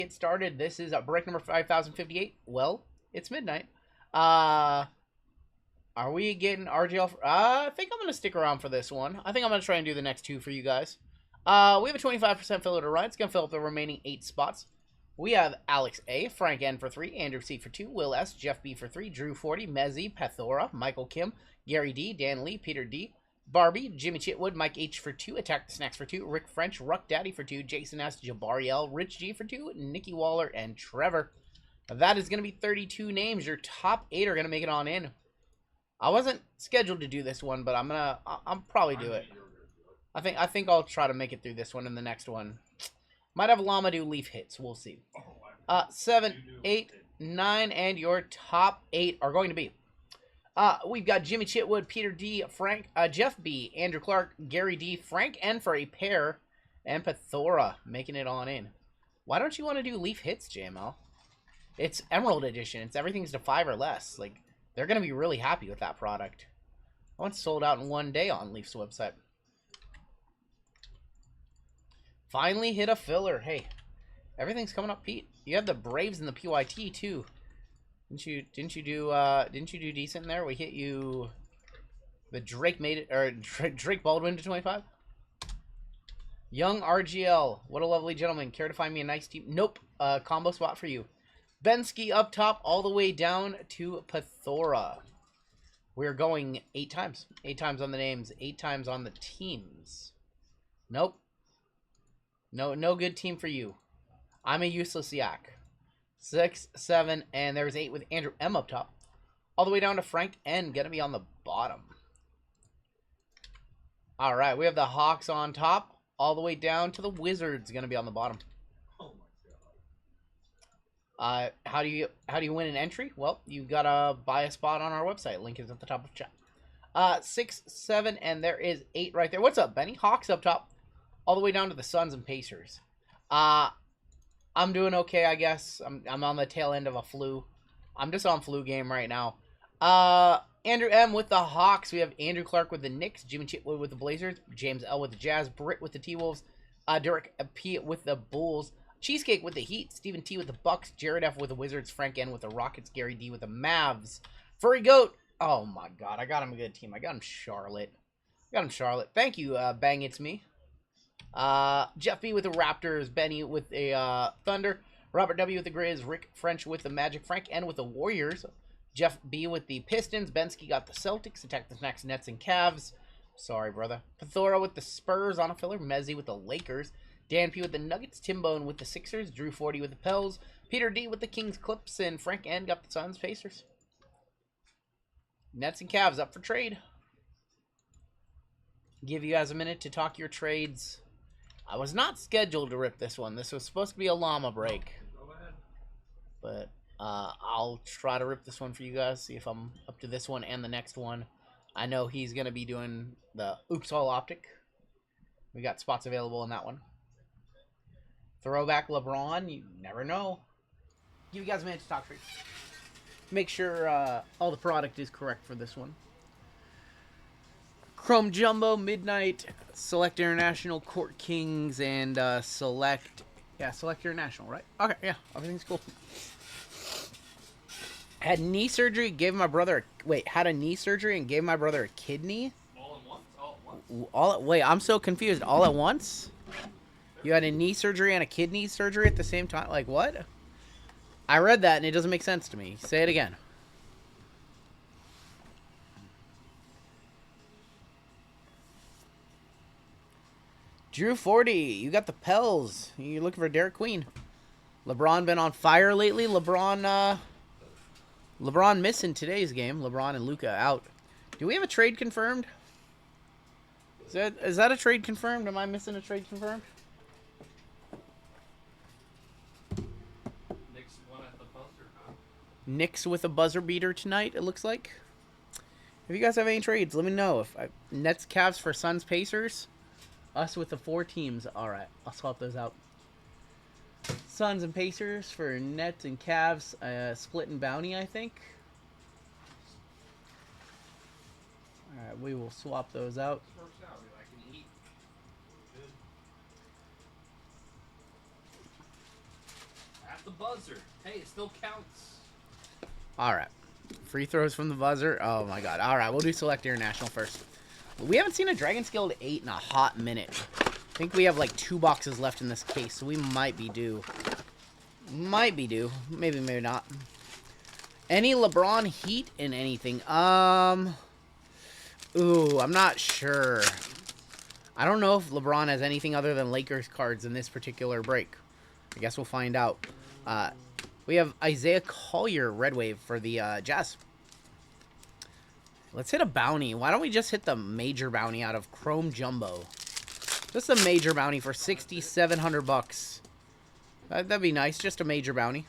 Get started. This is break number 5058. Well, it's midnight. Are we getting RGL? I think I'm going to stick around for this one. I think I'm going to try and do the next two for you guys. We have a 25% filler to run. It's going to fill up the remaining 8 spots. We have Alex A, Frank N for 3, Andrew C for 2, Will S, Jeff B for 3, Drew 40, Mezzy, Pethora, Michael Kim, Gary D, Dan Lee, Peter D, Barbie, Jimmy Chitwood, Mike H for 2, Attack the Snacks for 2, Rick French, Ruck Daddy for 2, Jason S, Jabari L, Rich G for 2, Nikki Waller, and Trevor. That is going to be 32 names. Your top 8 are going to make it on in. I wasn't scheduled to do this one, but I'll probably do it. I think I'll try to make it through this one and the next one. Might have Llama do Leaf hits. We'll see. 7, 8, 9, and your top 8 are going to be. We've got Jimmy Chitwood, Peter D, Frank, Jeff B, Andrew Clark, Gary D, Frank N for a pair, and Pethora making it on in. Why don't you want to do Leaf hits, JML? It's Emerald Edition. It's everything's to 5 or less. Like, they're going to be really happy with that product. That one's sold out in one day on Leaf's website. Finally hit a filler. Hey, everything's coming up, Pete. You have the Braves and the PYT too. Didn't you do decent there? We hit you. The Drake made it, or Drake Baldwin to 25. Young RGL, what a lovely gentleman. Care to find me a nice team? Nope. Combo spot for you. Bensky up top, all the way down to Pethora. We're going 8 times. 8 times on the names, 8 times on the teams. Nope. No good team for you. I'm a useless yak. 6, 7, and there's 8 with Andrew M up top. All the way down to Frank N, gonna be on the bottom. Alright, we have the Hawks on top. All the way down to the Wizards, gonna be on the bottom. Oh my god. How do you win an entry? Well, you gotta buy a spot on our website. Link is at the top of the chat. 6, 7, and there is 8 right there. What's up, Benny? Hawks up top. All the way down to the Suns and Pacers. I'm doing okay, I guess. I'm on the tail end of a flu. I'm just on flu game right now. Andrew M with the Hawks. We have Andrew Clark with the Knicks, Jimmy Chitwood with the Blazers, James L with the Jazz, Britt with the T-Wolves, Derek P with the Bulls, Cheesecake with the Heat, Stephen T with the Bucks, Jared F with the Wizards, Frank N with the Rockets, Gary D with the Mavs, Furry Goat. Oh my God, I got him a good team. I got him Charlotte. Thank you, Bang It's Me. Jeff B with the Raptors, Benny with the Thunder, Robert W with the Grizz, Rick French with the Magic, Frank N with the Warriors, Jeff B with the Pistons, Bensky got the Celtics, Attack the Snacks, Nets, and Cavs. Sorry, brother. Pethora with the Spurs on a filler, Mezzy with the Lakers, Dan P with the Nuggets, Timbone with the Sixers, Drew 40 with the Pels, Peter D with the Kings, Clips, and Frank N got the Suns, Pacers. Nets and Cavs up for trade. Give you guys a minute to talk your trades. I was not scheduled to rip this one. This was supposed to be a llama break. Go ahead. But I'll try to rip this one for you guys. See if I'm up to this one and the next one. I know he's going to be doing the Oops All Optic. We got spots available in that one. Throwback LeBron. You never know. Give you guys a minute to talk trade. Make sure all the product is correct for this one. Chrome Jumbo, Midnight, Select International, Court Kings, and Select International, right? Okay, yeah, everything's cool. Had knee surgery, gave my brother, had a knee surgery and gave my brother a kidney? All at once? Wait, I'm so confused. All at once? You had a knee surgery and a kidney surgery at the same time? Like, what? I read that and it doesn't make sense to me. Say it again. Drew 40, you got the Pels. You're looking for Derek Queen. LeBron been on fire lately. LeBron missing today's game. LeBron and Luka out. Do we have a trade confirmed? Is that a trade confirmed? Am I missing a trade confirmed? Knicks won at the buzzer, huh? Knicks with a buzzer beater tonight, it looks like. If you guys have any trades, let me know. Nets, Cavs for Suns, Pacers. Us with the 4 teams. Alright, I'll swap those out. Suns and Pacers for Nets and Cavs. Split and Bounty, I think. Alright, we will swap those out. Works out. I can eat. Good. the buzzer. Hey, it still counts. All right. Free throws from the buzzer. Oh, my God. All right, we'll do Select International first. We haven't seen a Dragon's Guild 8 in a hot minute. I think we have like 2 boxes left in this case, so we might be due. Might be due. Maybe, maybe not. Any LeBron Heat in anything? Ooh, I'm not sure. I don't know if LeBron has anything other than Lakers cards in this particular break. I guess we'll find out. We have Isaiah Collier, Red Wave, for the Jazz. Let's hit a bounty. Why don't we just hit the major bounty out of Chrome Jumbo? Just a major bounty for 6,700 bucks. That'd be nice. Just a major bounty.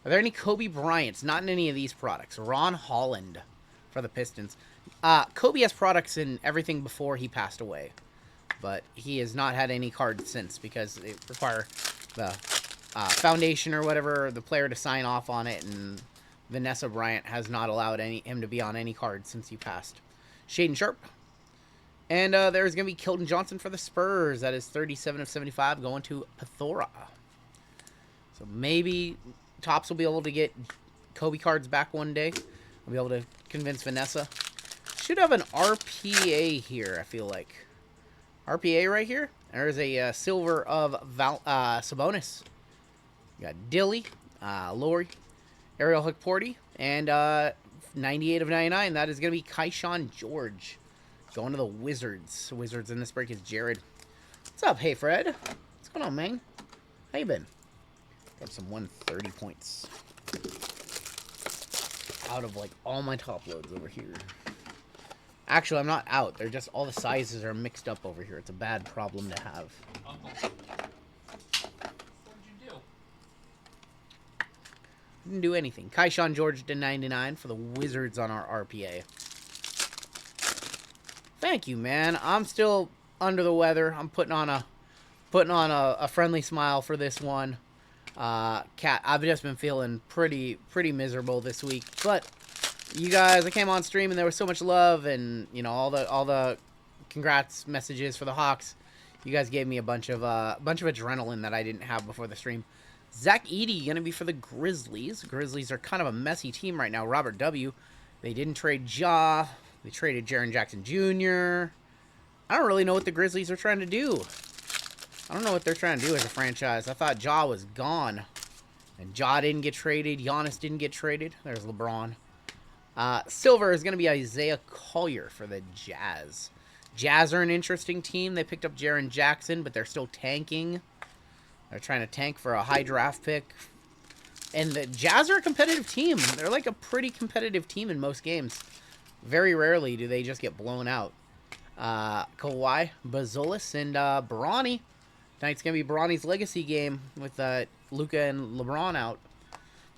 Are there any Kobe Bryants? Not in any of these products. Ron Holland for the Pistons. Kobe has products in everything before he passed away. But he has not had any cards since because they require the foundation or whatever, the player to sign off on it, and Vanessa Bryant has not allowed him to be on any cards since he passed. Shaden Sharp. And there's going to be Keldon Johnson for the Spurs. That is 37 of 75 going to Pithora. So maybe Topps will be able to get Kobe cards back one day. I'll be able to convince Vanessa. Should have an RPA here, I feel like. RPA right here. There's a silver of Sabonis. We got Dilly, Laurie, Ariel Hukporty, and 98 of 99. That is going to be Kaishan George. Going to the Wizards. Wizards in this break is Jared. What's up? Hey, Fred. What's going on, man? How you been? Got some 130 points. Out of, like, all my top loads over here. Actually, I'm not out. They're just, all the sizes are mixed up over here. It's a bad problem to have. What did you do? Didn't do anything. Kaishan George to 99 for the Wizards on our RPA. Thank you, man. I'm still under the weather. I'm putting on a friendly smile for this one. Cat, I've just been feeling pretty miserable this week, but you guys, I came on stream and there was so much love and, you know, all the congrats messages for the Hawks. You guys gave me a bunch of adrenaline that I didn't have before the stream. Zach Edey going to be for the Grizzlies. Grizzlies are kind of a messy team right now. Robert W. They didn't trade Ja. They traded Jaren Jackson Jr. I don't really know what the Grizzlies are trying to do. I don't know what they're trying to do as a franchise. I thought Ja was gone. And Ja didn't get traded. Giannis didn't get traded. There's LeBron. Silver is going to be Isaiah Collier for the Jazz. Jazz are an interesting team. They picked up Jaren Jackson, but they're still tanking. They're trying to tank for a high draft pick. And the Jazz are a competitive team. They're like a pretty competitive team in most games. Very rarely do they just get blown out. Kawhi, Bazolis, and Bronny. Tonight's going to be Bronny's legacy game with Luka and LeBron out.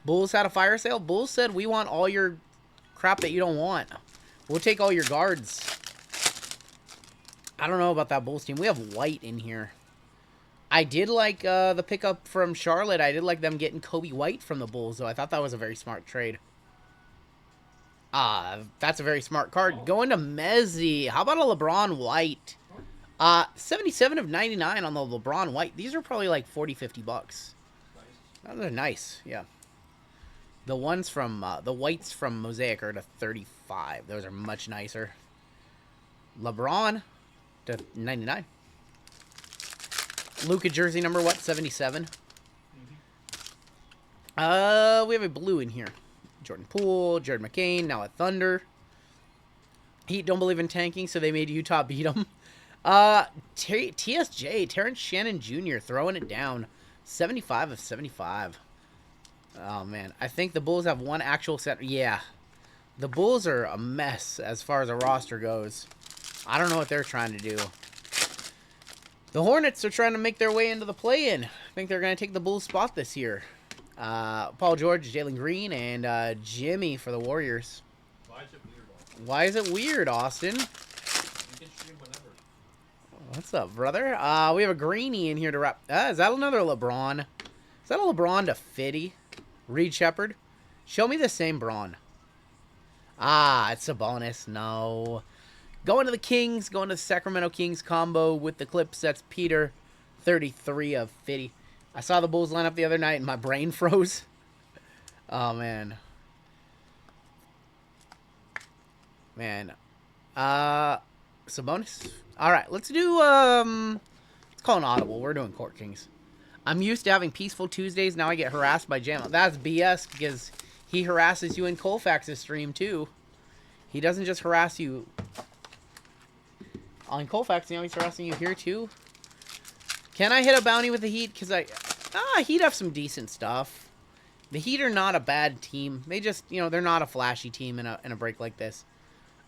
Bulls had a fire sale. Bulls said, we want all your crap that you don't want. We'll take all your guards. I don't know about that Bulls team. We have White in here. I did like the pickup from Charlotte. I did like them getting Kobe White from the Bulls, though. I thought that was a very smart trade. That's a very smart card. Going to Mezzi. How about a LeBron White? 77 of 99 on the LeBron White. These are probably like 40, 50 bucks. Nice. They're nice, yeah. The ones from, the whites from Mosaic are to 35. Those are much nicer. LeBron to 99. Luka jersey number, what, 77? We have a blue in here. Jordan Poole, Jared McCain, now at Thunder. Heat don't believe in tanking, so they made Utah beat them. TSJ, Terrence Shannon Jr. throwing it down. 75 of 75. Oh, man. I think the Bulls have one actual set. Yeah. The Bulls are a mess as far as a roster goes. I don't know what they're trying to do. The Hornets are trying to make their way into the play-in. I think they're going to take the Bulls' spot this year. Paul George, Jalen Green, and Jimmy for the Warriors. Why is it weird, Austin? Why is it weird, Austin? You can stream whenever. What's up, brother? We have a greenie in here to wrap. Is that another LeBron? Is that a LeBron to Fitty? Reed Shepard? Show me the same Braun. It's a bonus. No. Going to the Kings. Going to the Sacramento Kings combo with the Clips. That's Peter. 33 of 50. I saw the Bulls line up the other night and my brain froze. Oh, man. Man. Sabonis? Alright, let's do, let's call an audible. We're doing Court Kings. I'm used to having peaceful Tuesdays. Now I get harassed by Jam. That's BS because he harasses you in Colfax's stream, too. He doesn't just harass you on Colfax, he's harassing you here, too. Can I hit a bounty with the Heat? Because Heat have some decent stuff. The Heat are not a bad team. They just, they're not a flashy team in a break like this.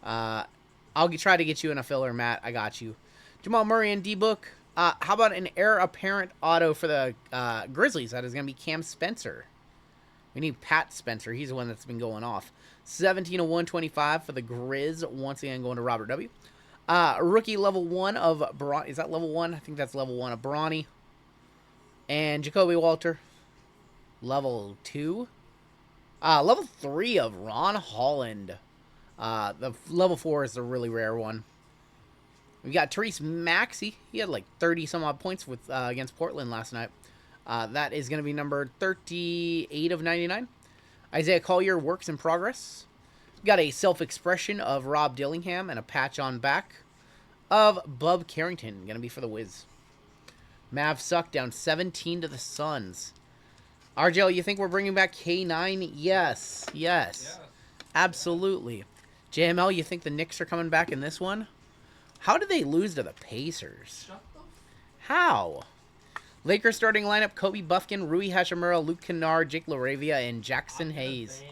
I'll try to get you in a filler, Matt. I got you. Jamal Murray and D-Book. How about an heir apparent auto for the Grizzlies? That is going to be Cam Spencer. We need Pat Spencer. He's the one that's been going off. 17 of 125 for the Grizz. Once again, going to Robert W. Rookie level 1 of Bronny. Is that level 1? I think that's level 1 of Bronny. And Jacoby Walter. Level 2. Level 3 of Ron Holland. The level 4 is the really rare one. We got Therese Maxey. He had like 30-some-odd points with against Portland last night. That is going to be number 38 of 99. Isaiah Collier, works in progress. We got a self-expression of Rob Dillingham and a patch on back of Bub Carrington. Going to be for the Wiz. Mavs suck, down 17 to the Suns. RGL, you think we're bringing back K9? Yes. Yes. Absolutely. JML, you think the Knicks are coming back in this one? How did they lose to the Pacers? How? Lakers starting lineup: Kobe Buffkin, Rui Hachimura, Luke Kennard, Jake LaRavia, and Jackson Hayes.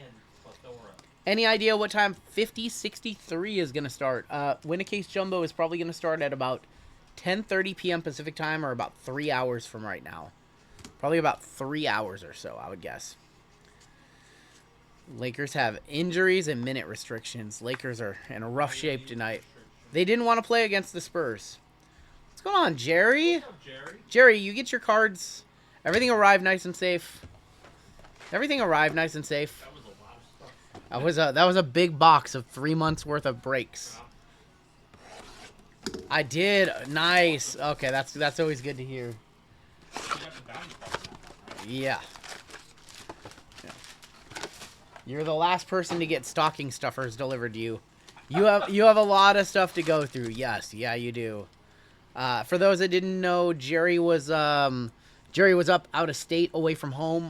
Any idea what time 5063 is going to start? Win a Case Jumbo is probably going to start at about 10:30 p.m. Pacific time, or about 3 hours from right now. Probably about 3 hours or so, I would guess. Lakers have injuries and minute restrictions. Lakers are in a rough shape tonight. They didn't want to play against the Spurs. What's going on, Jerry? What's up, Jerry? Jerry, you get your cards. Everything arrived nice and safe. Everything arrived nice and safe. That was a lot of stuff. That was a big box of 3 months worth of breaks. I did. Nice. Okay, that's always good to hear. Yeah. You're the last person to get stocking stuffers delivered to you. You have a lot of stuff to go through. Yes, yeah, you do. For those that didn't know, Jerry was up out of state, away from home,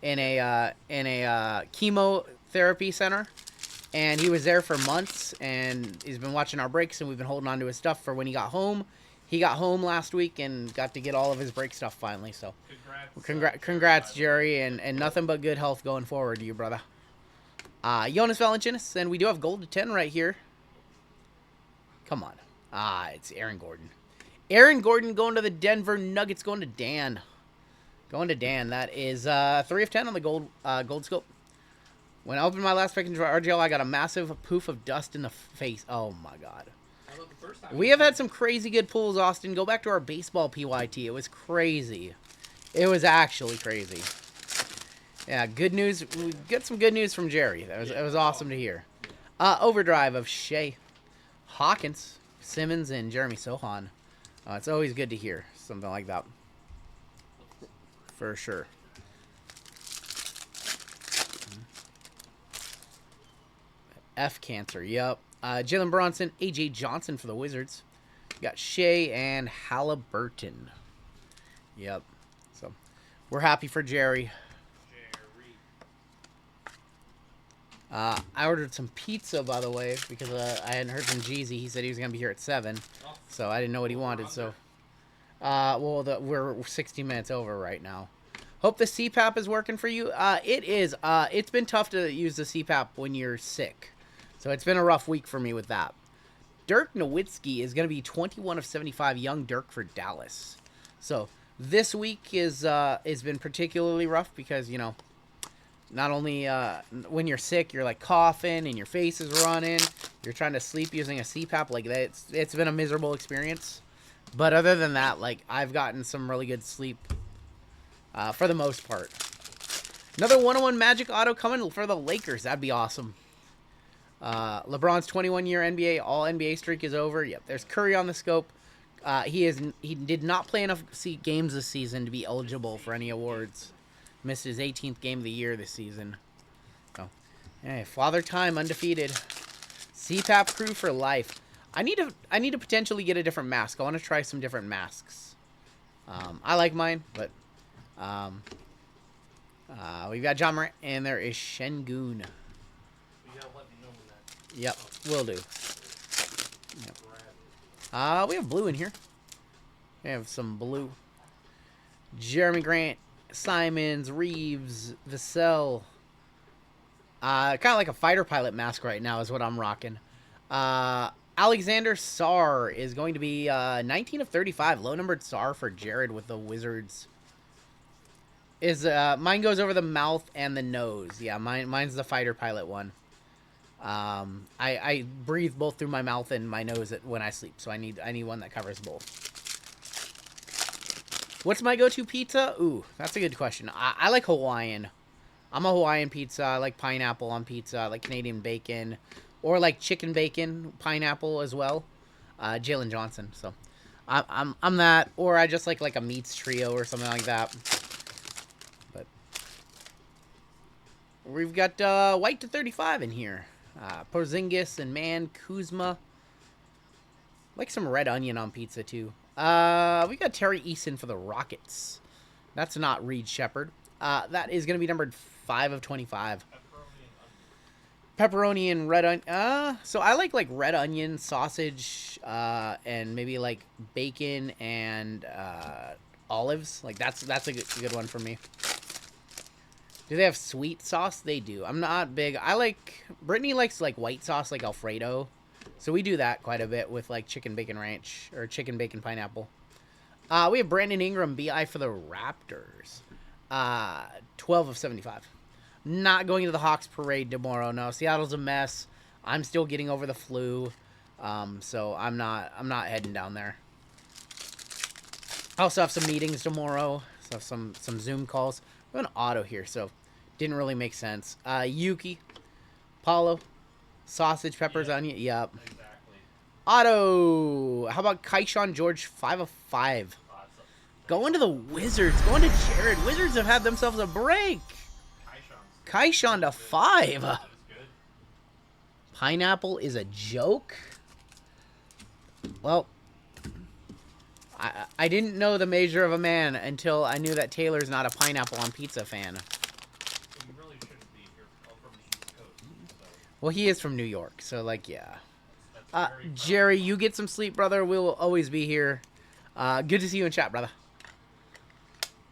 in a chemotherapy center, and he was there for months. And he's been watching our breaks, and we've been holding on to his stuff for when he got home. He got home last week and got to get all of his break stuff finally. So, congrats, Jerry, and nothing but good health going forward to you, brother. Jonas Valanciunas, and we do have gold to 10 right here. Come on. It's Aaron Gordon. Aaron Gordon going to the Denver Nuggets, going to Dan. Going to Dan. That is 3 of 10 on the gold scope. When I opened my last package for RGL, I got a massive poof of dust in the face. Oh, my God. We have had some crazy good pulls, Austin. Go back to our baseball PYT. It was crazy. It was actually crazy. Yeah, good news. We get some good news from Jerry. It was awesome to hear. Overdrive of Shea, Hawkins, Simmons, and Jeremy Sohan. It's always good to hear something like that. For sure. F Cancer, yep. Jalen Bronson, A.J. Johnson for the Wizards. We got Shea and Halliburton. Yep. So, we're happy for Jerry. I ordered some pizza, by the way, because I hadn't heard from Jeezy. He said he was going to be here at 7, so I didn't know what he wanted. So, we're 60 minutes over right now. Hope the CPAP is working for you. It is. It's been tough to use the CPAP when you're sick, so it's been a rough week for me with that. Dirk Nowitzki is going to be 21 of 75, young Dirk for Dallas. So this week has been particularly rough because, not only when you're sick, you're like coughing and your face is running. You're trying to sleep using a CPAP. Like that, it's been a miserable experience. But other than that, like I've gotten some really good sleep for the most part. Another 101 Magic auto coming for the Lakers. That'd be awesome. LeBron's 21-year NBA All-NBA streak is over. Yep, there's Curry on the scope. He did not play enough games this season to be eligible for any awards. Missed his 18th game of the year this season. So, hey, Father Time undefeated. CPAP crew for life. I need to potentially get a different mask. I want to try some different masks. I like mine, but we've got John Morant and there is Shengun. Yep, will do. Yep. We have blue in here. We have some blue. Jeremy Grant, Simons, Reeves, Vassell. Kind of like a fighter pilot mask right now is what I'm rocking. Alexander Sarr is going to be 19 of 35. Low-numbered Sarr for Jared with the Wizards. Mine goes over the mouth and the nose. Yeah, mine's the fighter pilot one. I breathe both through my mouth and my nose when I sleep, so I need one that covers both. What's my go-to pizza? Ooh, that's a good question. I like Hawaiian. I'm a Hawaiian pizza. I like pineapple on pizza. I like Canadian bacon. Or like chicken bacon, pineapple as well. Jalen Johnson. So I'm that. Or I just like a meats trio or something like that. But we've got white to 35 in here. Porzingis and Man Kuzma. Like some red onion on pizza too. We got Terry Eason for the Rockets. That's not Reed Shepard. That is going to be numbered 5 of 25. Pepperoni and red onion. So I like red onion, sausage, and maybe like bacon and olives. Like that's a good one for me. Do they have sweet sauce? They do. I'm not big. Brittany likes white sauce, like Alfredo. So we do that quite a bit with chicken bacon ranch or chicken bacon pineapple. We have Brandon Ingram, BI for the Raptors. 12 of 75. Not going to the Hawks parade tomorrow. No, Seattle's a mess. I'm still getting over the flu. So I'm not heading down there. I also have some meetings tomorrow. So some Zoom calls. We have an auto here, so didn't really make sense. Yuki, Paulo, sausage, peppers, onion. Yep. Exactly. Auto. How about Kaishan George, 5 of 5. Going to the Wizards. Going to Jared. Wizards have had themselves a break. Kaishan to 5. Pineapple is a joke? Well, I didn't know the measure of a man until I knew that Taylor's not a pineapple on pizza fan. You really shouldn't be here from the East Coast. So. Well, he is from New York, so yeah. Jerry, you get some sleep, brother. We will always be here. Good to see you in chat, brother.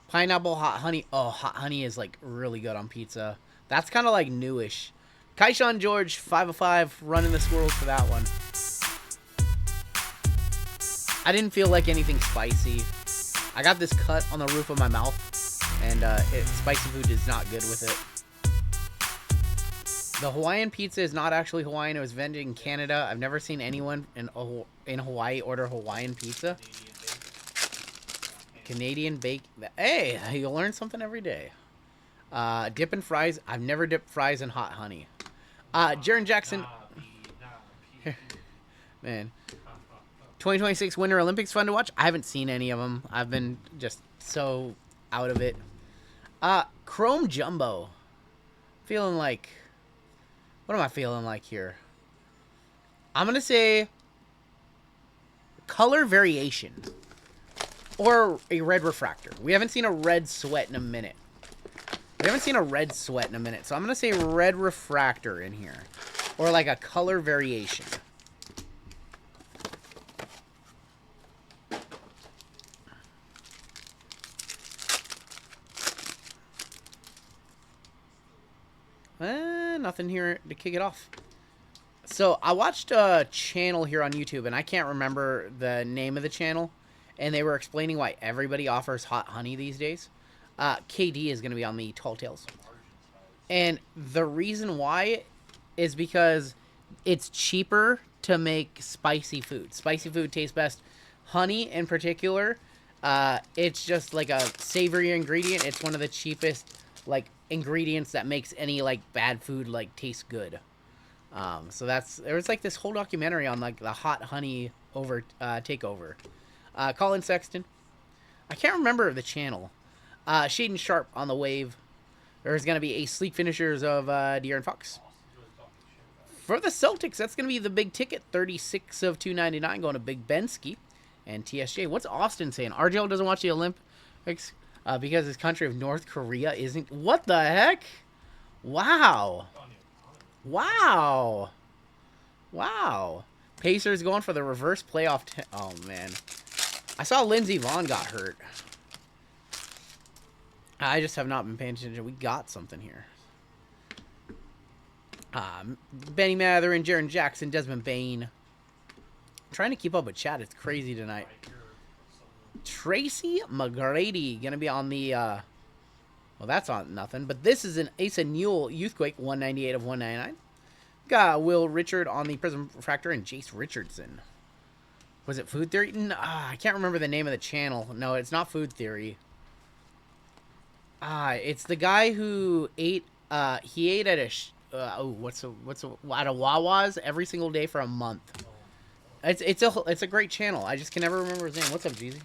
Pineapple hot honey. Oh, hot honey is really good on pizza. That's kind of newish. Kaishan George, 5 of 5, running the squirrels for that one. I didn't feel like anything spicy. I got this cut on the roof of my mouth, and spicy food is not good with it. The Hawaiian pizza is not actually Hawaiian. It was invented in Canada. I've never seen anyone in Hawaii order Hawaiian pizza. Canadian bake. Hey, you learn something every day. Dip and fries. I've never dipped fries in hot honey. Jaren Jackson. Man. 2026 Winter Olympics fun to watch. I haven't seen any of them. I've been just so out of it. Chrome Jumbo. Feeling like... What am I feeling like here? I'm going to say... Color variation. Or a red refractor. We haven't seen a red sweat in a minute. So I'm going to say red refractor in here. Or a color variation. Nothing here to kick it off. So I watched a channel here on YouTube, and I can't remember the name of the channel, and they were explaining why everybody offers hot honey these days. KD is going to be on the Tall Tales. And the reason why is because it's cheaper to make spicy food. Spicy food tastes best. Honey, in particular, it's just a savory ingredient. It's one of the cheapest, ingredients that makes any bad food taste good. So there was this whole documentary on the hot honey takeover. Colin Sexton. I can't remember the channel. Shaden Sharp on the wave. There's going to be a sleek finishers of De'Aaron Fox. For the Celtics, that's going to be the big ticket. 36 of 299 going to Big Bensky and TSJ. What's Austin saying? RGL doesn't watch the Olympics because his country of North Korea isn't... What the heck? Wow. Wow. Wow. Pacers going for the reverse playoff... Oh, man. I saw Lindsey Vonn got hurt. I just have not been paying attention. We got something here. Benny Matherin, Jaren Jackson, Desmond Bain. Trying to keep up with chat. It's crazy tonight. Tracy McGrady going to be on the... well, that's on nothing. But this is an Asa Newell Youthquake, 198 of 199. Got Will Richard on the Prism Refractor and Jace Richardson. Was it Food Theory? No, I can't remember the name of the channel. No, it's not Food Theory. It's the guy who ate... he ate at a... at a Wawa's every single day for a month. It's a great channel. I just can never remember his name. What's up, Jeezy?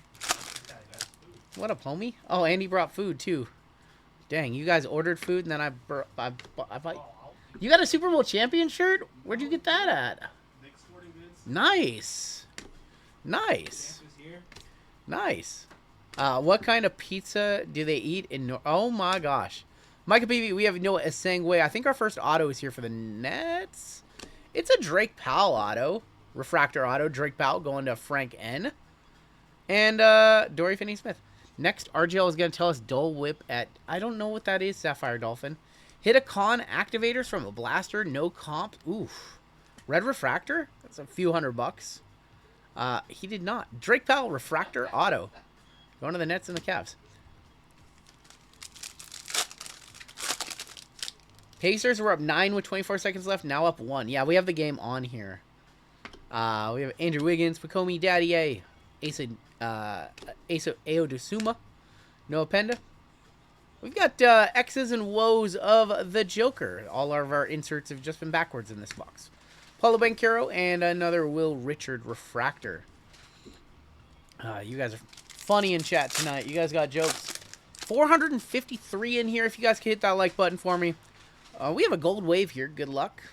What up, homie? Oh, and he brought food too. Dang, you guys ordered food and then I bought. You got a Super Bowl champion shirt? Where'd you get that at? Nice, nice, nice. What kind of pizza do they eat in? Oh my gosh. Micah BB, we have Noah Esangwe. I think our first auto is here for the Nets. It's a Drake Powell auto. Refractor auto. Drake Powell going to Frank N. And Dory Finney-Smith. Next, RGL is going to tell us Dole Whip at... I don't know what that is, Sapphire Dolphin. Hit a con activators from a blaster. No comp. Oof. Red Refractor? That's a few $100. He did not. Drake Powell Refractor auto. Going to the Nets and the Cavs. Pacers were up 9 with 24 seconds left. Now up 1. Yeah, we have the game on here. We have Andrew Wiggins, Pacomi, Daddy Asa Aodosuma, Noah Penda. We've got X's and woes of the Joker. All of our inserts have just been backwards in this box. Paulo Banchero and another Will Richard Refractor. You guys are funny in chat tonight. You guys got jokes. 453 in here. If you guys can hit that like button for me. We have a gold wave here. Good luck.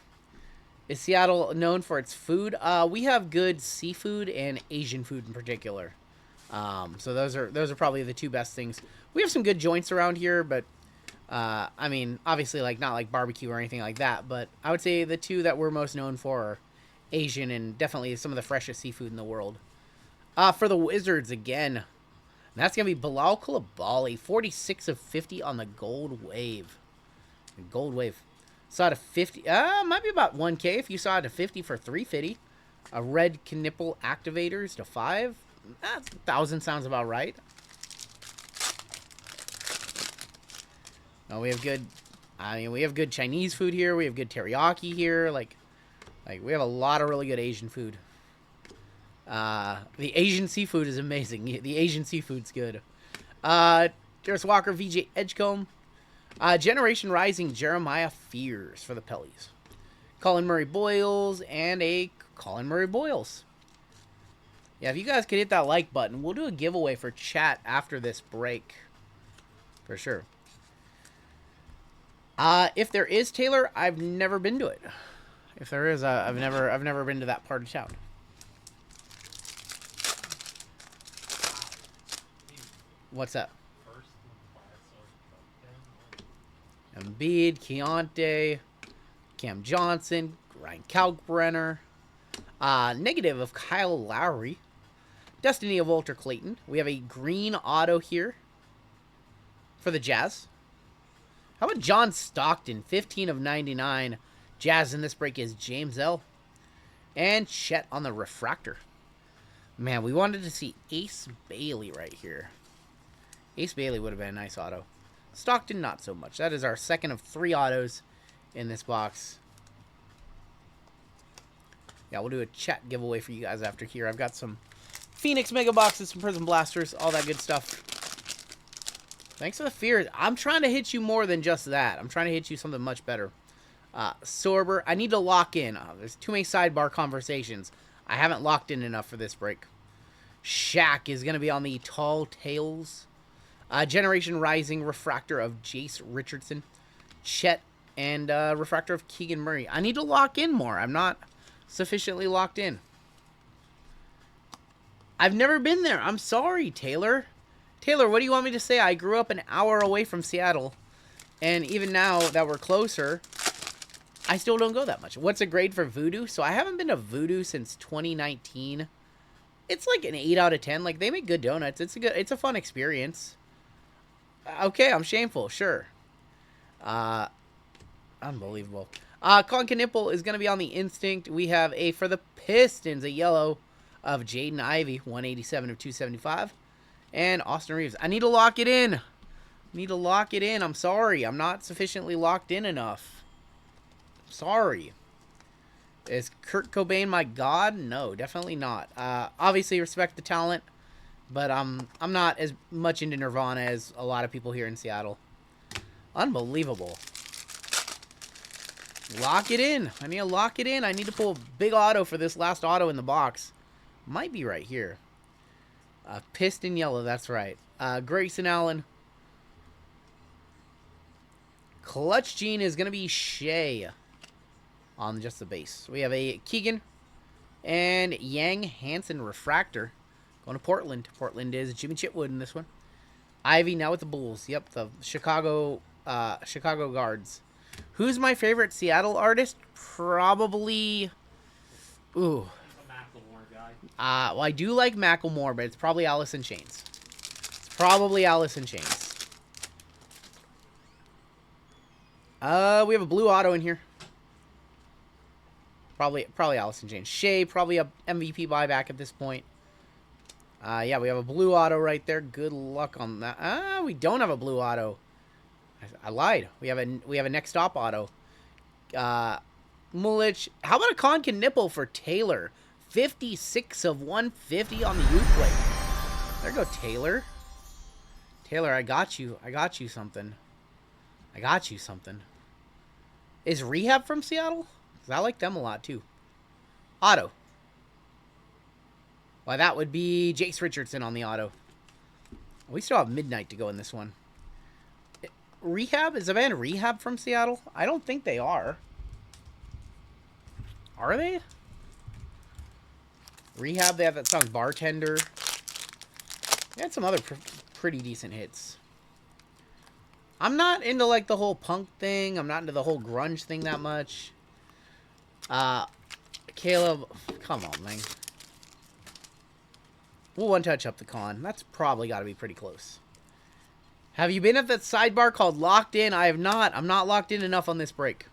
Is Seattle known for its food? We have good seafood and Asian food in particular. So those are probably the two best things. We have some good joints around here, but I mean, obviously, like not like barbecue or anything like that. But I would say the two that we're most known for are Asian and definitely some of the freshest seafood in the world. For the Wizards again, that's gonna be Bilal Coulibaly, 46 of 50 on the gold wave. Gold wave. Saw it at 50. Might be about 1K if you saw it at 50 for 350. A red Knipple activators to 5. 1,000 sounds about right. Oh, we have good. I mean, we have good Chinese food here. We have good teriyaki here. Like we have a lot of really good Asian food. The Asian seafood is amazing. The Asian seafood's good. There's Walker, VJ Edgecombe. Generation Rising, Jeremiah Fears for the Pellies. Colin Murray Boyles and a Colin Murray Boyles. Yeah, if you guys could hit that like button, we'll do a giveaway for chat after this break. For sure. If there is Taylor, I've never been to it. If there is, I've never been to that part of town. What's up? Embiid, Keontae, Cam Johnson, Ryan Kalkbrenner. Negative of Kyle Lowry. Destiny of Walter Clayton. We have a green auto here for the Jazz. How about John Stockton, 15 of 99. Jazz in this break is James L. And Chet on the refractor. Man, we wanted to see Ace Bailey right here. Ace Bailey would have been a nice auto. Stockton, not so much. That is our second of 3 autos in this box. Yeah, we'll do a chat giveaway for you guys after here. I've got some Phoenix Mega Boxes, some Prism Blasters, all that good stuff. Thanks for the fears. I'm trying to hit you more than just that. I'm trying to hit you something much better. Sorber, I need to lock in. There's too many sidebar conversations. I haven't locked in enough for this break. Shaq is going to be on the Tall Tales. Generation Rising refractor of Jace Richardson. Chet and refractor of Keegan Murray. I need to lock in more. I'm not sufficiently locked in. I've never been there. I'm sorry, Taylor. Taylor, what do you want me to say? I grew up an hour away from Seattle. And even now that we're closer, I still don't go that much. What's a grade for Voodoo? So I haven't been to Voodoo since 2019. It's like an 8 out of 10. Like, they make good donuts. It's a fun experience. Okay, I'm shameful. Sure. Unbelievable. Colin Knipple is going to be on the Instinct. We have a, for the Pistons, a yellow of Jaden Ivey, 187 of 275. And Austin Reeves. I need to lock it in. I'm sorry. I'm not sufficiently locked in enough. Sorry. Is Kurt Cobain my god? No, definitely not. Obviously respect the talent, but I'm not as much into Nirvana as a lot of people here in Seattle. Unbelievable. Lock it in. I need to lock it in. I need to pull a big auto for this last auto in the box. Might be right here. Piston yellow, that's right. Grayson Allen. Clutch Gene is going to be Shea on just the base. We have a Keegan and Yang Hansen refractor going to Portland. Portland is Jimmy Chitwood in this one. Ivy now with the Bulls. Yep, the Chicago Guards. Who's my favorite Seattle artist? Probably... Ooh. Well, I do like Macklemore, but it's probably Alice in Chains. We have a blue auto in here. Probably Alice in Chains. Shea, probably a MVP buyback at this point. Yeah, we have a blue auto right there. Good luck on that. We don't have a blue auto. I lied. We have a next stop auto. Mulich. How about a Con Knipple for Taylor? 56 of 150 on the youth plate. There you go, Taylor. Taylor, I got you. I got you something. Is Rehab from Seattle? 'Cause I like them a lot, too. Auto. Well, that would be Jace Richardson on the auto. We still have Midnight to go in this one. Rehab? Is the band Rehab from Seattle? I don't think they are. Are they? Rehab, they have that song Bartender. They had some other pretty decent hits. I'm not into, like, the whole punk thing. I'm not into the whole grunge thing that much. Caleb, come on, man. We'll one-touch up the Con. That's probably got to be pretty close. Have you been at that sidebar called Locked In? I have not. I'm not locked in enough on this break.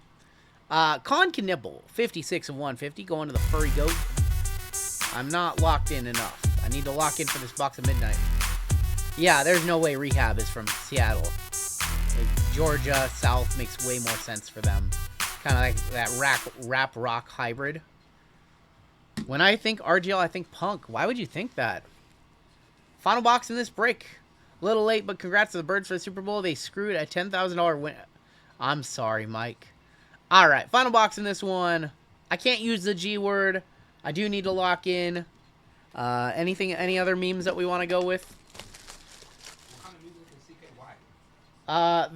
Con Knipple, 56 of 150, going to the Furry Goat. I'm not locked in enough. I need to lock in for this box of Midnight. Yeah, there's no way Rehab is from Seattle. Like, Georgia, South makes way more sense for them. Kind of like that rap rock hybrid. When I think RGL, I think punk. Why would you think that? Final box in this break. A little late, but congrats to the Birds for the Super Bowl. They screwed a $10,000 win. I'm sorry, Mike. All right, final box in this one. I can't use the G word. I do need to lock in. Any other memes that we want to go with? What kind of music is CKY?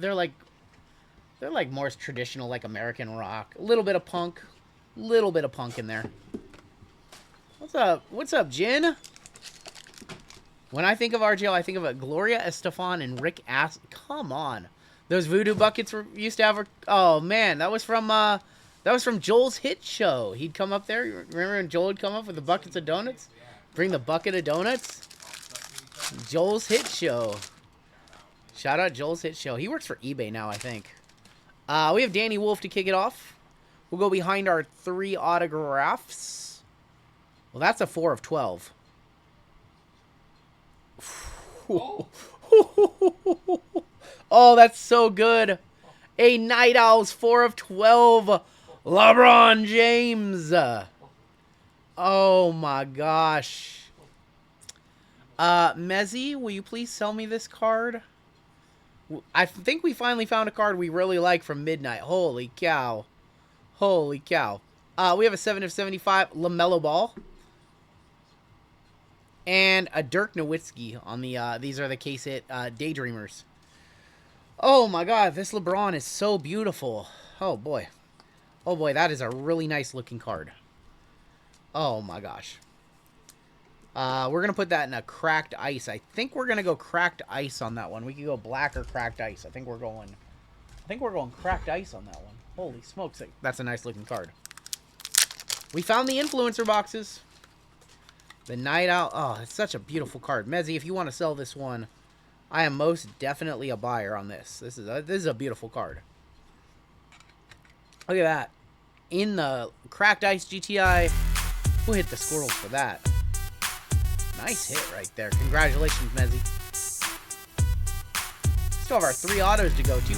They're like more traditional, like American rock. A little bit of punk in there. What's up, Jin? When I think of RGL, I think of a Gloria Estefan and Rick Ass. Come on, those voodoo buckets used to have. Oh man, that was from Joel's hit show. He'd come up there. Remember when Joel would come up with the buckets of donuts? Bring the bucket of donuts. Joel's hit show. Shout out Joel's hit show. He works for eBay now, I think. We have Danny Wolf to kick it off. We'll go behind our 3 autographs. Well, that's a 4 of 12. Oh, that's so good. A Night Owls 4 of 12. LeBron James. Oh my gosh. Mezzy, will you please sell me this card? I think we finally found a card we really like from Midnight. Holy cow. Holy cow. We have a 7 of 75 LaMelo Ball. And a Dirk Nowitzki on the, these are the case hit Daydreamers. Oh my god, this LeBron is so beautiful. Oh boy. Oh boy, that is a really nice looking card. Oh my gosh. We're going to put that in a cracked ice. I think we're going to go cracked ice on that one. We could go black or cracked ice. I think we're going cracked ice on that one. Holy smokes. That's a nice looking card. We found the influencer boxes. The Night Owl. Oh, it's such a beautiful card. Mezzy, if you want to sell this one, I am most definitely a buyer on this. This is a beautiful card. Look at that. In the cracked ice GTI. We'll hit the squirrels for that. Nice hit right there. Congratulations, Mezzy. Still have our 3 autos to go, too.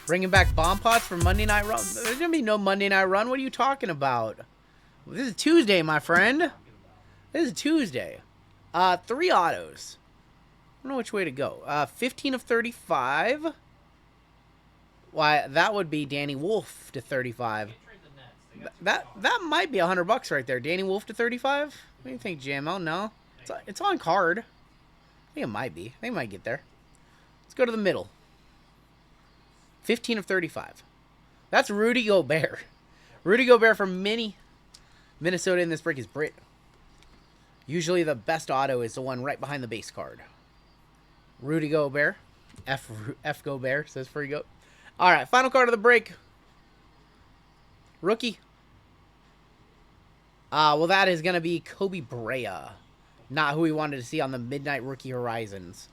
Bringing back bomb pots for Monday Night Run. There's going to be no Monday Night Run. What are you talking about? This is Tuesday, my friend. This is Tuesday. 3 autos. I don't know which way to go. 15 of 35. Why, that would be Danny Wolf to 35. That might be $100 right there. Danny Wolf to 35. What do you think, JMO? No, it's on card. I think it might be. They might get there. Let's go to the middle. 15 of 35. That's Rudy Gobert. Rudy Gobert from Minnesota in this break is Brit. Usually the best auto is the one right behind the base card. Rudy Gobert. F Gobert says Free Goat. All right, final card of the break. Rookie. Well, that is going to be Kobe Brea. Not who we wanted to see on the Midnight Rookie Horizons.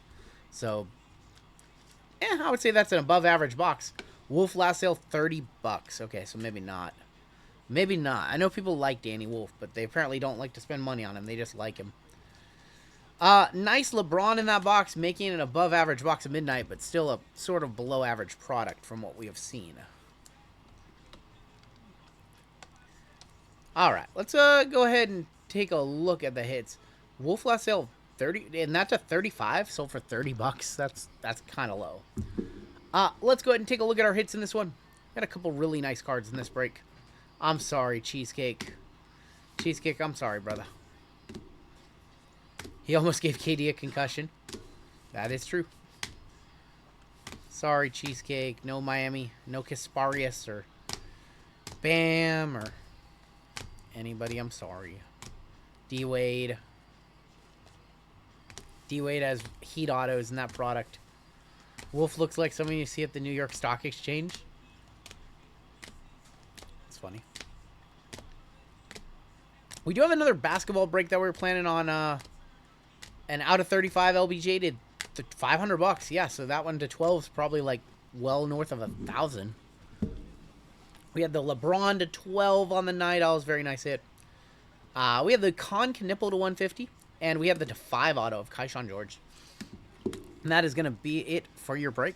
So, I would say that's an above-average box. Wolf last sale, $30. Okay, so maybe not. Maybe not. I know people like Danny Wolf, but they apparently don't like to spend money on him. They just like him. Nice LeBron in that box, making it an above-average box of Midnight, but still a sort of below-average product from what we have seen. Alright, let's go ahead and take a look at the hits. Wolf last sale 30, and that's a 35, sold for $30. That's kind of low. Let's go ahead and take a look at our hits in this one. Got a couple really nice cards in this break. I'm sorry, Cheesecake. Cheesecake, I'm sorry, brother. He almost gave KD a concussion. That is true. Sorry, Cheesecake. No Miami. No Kasparius or Bam or anybody. I'm sorry. D-Wade. D-Wade has heat autos in that product. Wolf looks like someone you see at the New York Stock Exchange. It's funny. We do have another basketball break that we're planning on, an out of 35 LBJ to $500. Yeah, so that one to 12 is probably like well north of 1,000. We had the LeBron to 12 on the Night Owls. Very nice hit. We have the Con Knipple to 150. And we have the to 5 auto of Kaishan George. And that is going to be it for your break.